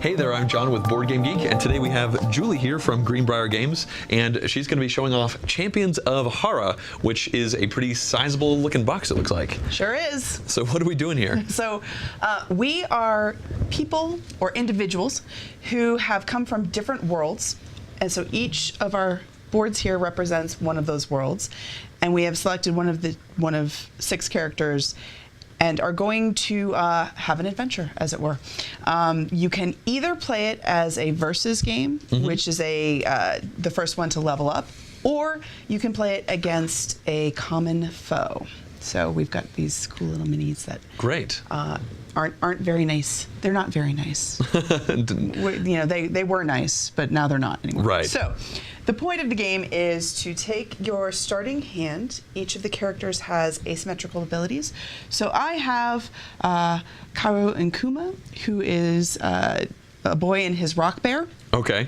Hey there, I'm John with Board Game Geek, and today we have Julie here from Greenbrier Games, and she's going to be showing off Champions of Hara, which is a pretty sizable looking box, it looks like. Sure is. So what are we doing here? So we are people or individuals who have come from different worlds, and so each of our boards here represents one of those worlds, and we have selected one of 6 characters and are going to have an adventure, as it were. You can either play it as a versus game, which is the first one to level up, or you can play it against a common foe. So we've got these cool little minis that aren't very nice. They're not very nice. They were nice, but now they're not anymore. Right. So the point of the game is to take your starting hand. Each of the characters has asymmetrical abilities. So I have Karo and Kuma, who is a boy and his rock bear. Okay.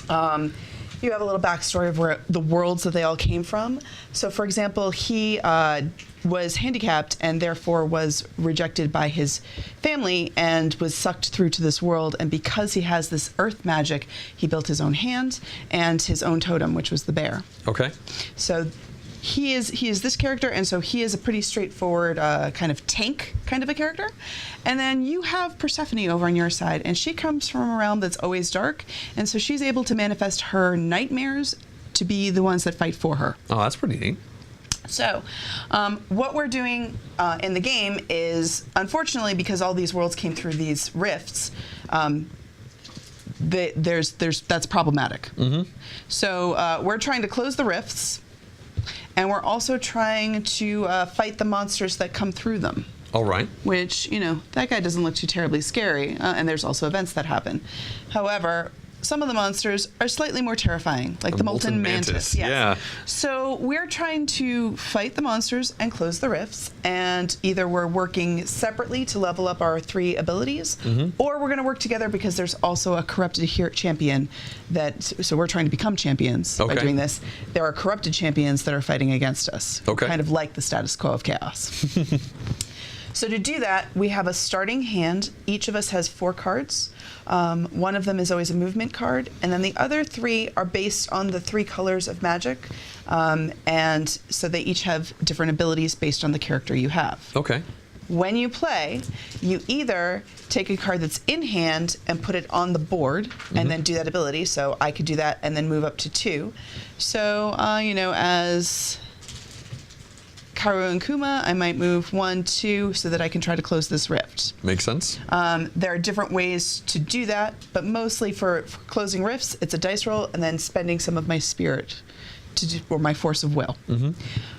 You have a little backstory of where the worlds that they all came from. So, for example, he was handicapped and therefore was rejected by his family and was sucked through to this world. And because he has this earth magic, he built his own hand and his own totem, which was the bear. Okay. So he is this character, and so he is a pretty straightforward kind of tank kind of a character. And then you have Persephone over on your side, and she comes from a realm that's always dark, and so she's able to manifest her nightmares to be the ones that fight for her. Oh, that's pretty neat. So what we're doing in the game is, unfortunately, because all these worlds came through these rifts, that's problematic. So we're trying to close the rifts, and we're also trying to fight the monsters that come through them. All right. Which, that guy doesn't look too terribly scary, and there's also events that happen. However, some of the monsters are slightly more terrifying, like the molten mantis. Yes. Yeah. So we're trying to fight the monsters and close the rifts, and either we're working separately to level up our 3 abilities, or we're going to work together because there's also a corrupted champion so we're trying to become champions by doing this. There are corrupted champions that are fighting against us, kind of like the status quo of chaos. So to do that, we have a starting hand. Each of us has 4 cards. One of them is always a movement card, and then the other 3 are based on the 3 colors of magic, and so they each have different abilities based on the character you have. Okay. When you play, you either take a card that's in hand and put it on the board, and then do that ability. So I could do that and then move up to 2. So, as Karo and Kuma, I might move 1, 2, so that I can try to close this rift. Makes sense. There are different ways to do that, but mostly for closing rifts, it's a dice roll and then spending some of my spirit or my force of will.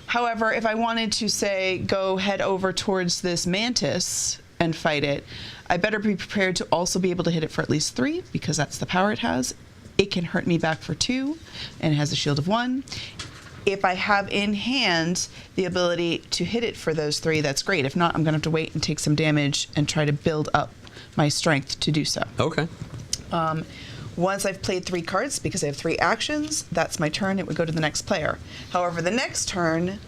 However, if I wanted to, say, go head over towards this mantis and fight it, I better be prepared to also be able to hit it for at least 3, because that's the power it has. It can hurt me back for 2, and it has a shield of 1. If I have in hand the ability to hit it for those 3, that's great. If not, I'm going to have to wait and take some damage and try to build up my strength to do so. Okay. Once I've played 3 cards, because I have 3 actions, that's my turn. It would go to the next player. However, the next turn,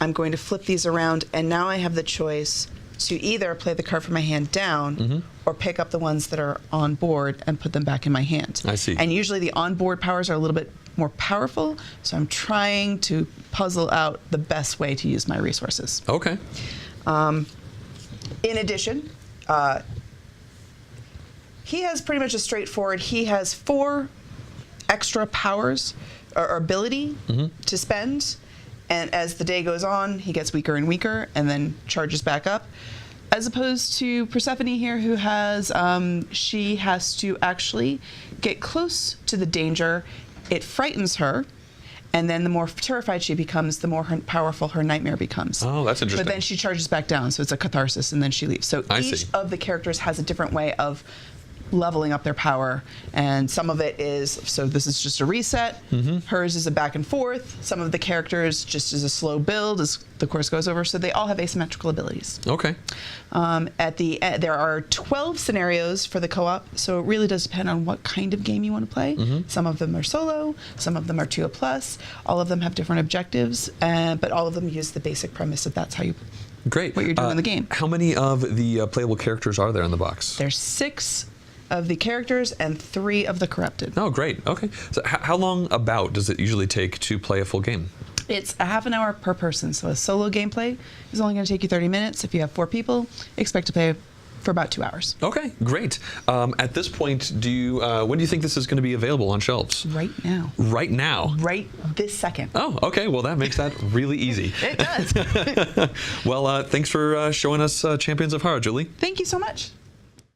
I'm going to flip these around, and now I have the choice to either play the card from my hand down or pick up the ones that are on board and put them back in my hand. I see. And usually the on-board powers are a little bit more powerful, so I'm trying to puzzle out the best way to use my resources. Okay. In addition, he has pretty much a straightforward, he has 4 extra powers or ability to spend, and as the day goes on, he gets weaker and weaker and then charges back up. As opposed to Persephone here, who has, she has to actually get close to the danger. It frightens her, and then the more terrified she becomes, the more powerful her nightmare becomes. Oh, that's interesting. But then she charges back down, so it's a catharsis, and then she leaves. So each of the characters has a different way of leveling up their power, and some of it is, so this is just a reset. Hers is a back and forth. Some of the characters just is a slow build as the course goes over, so they all have asymmetrical abilities. Okay. At the end, there are 12 scenarios for the co-op, so it really does depend on what kind of game you want to play. Some of them are solo, some of them are 2+. All of them have different objectives, but all of them use the basic premise that that's how you Great. what you're doing in the game. How many of the playable characters are there in the box? There's 6 of the characters and 3 of the corrupted. Oh, great. Okay. So how long about does it usually take to play a full game? It's a half an hour per person, so a solo gameplay is only going to take you 30 minutes. If you have 4 people, expect to play for about 2 hours. Okay, great. At this point, when do you think this is going to be available on shelves? Right now. Right now? Right this second. Oh, okay. Well, that makes that really easy. It does. Well, thanks for showing us Champions of Hara, Julie. Thank you so much.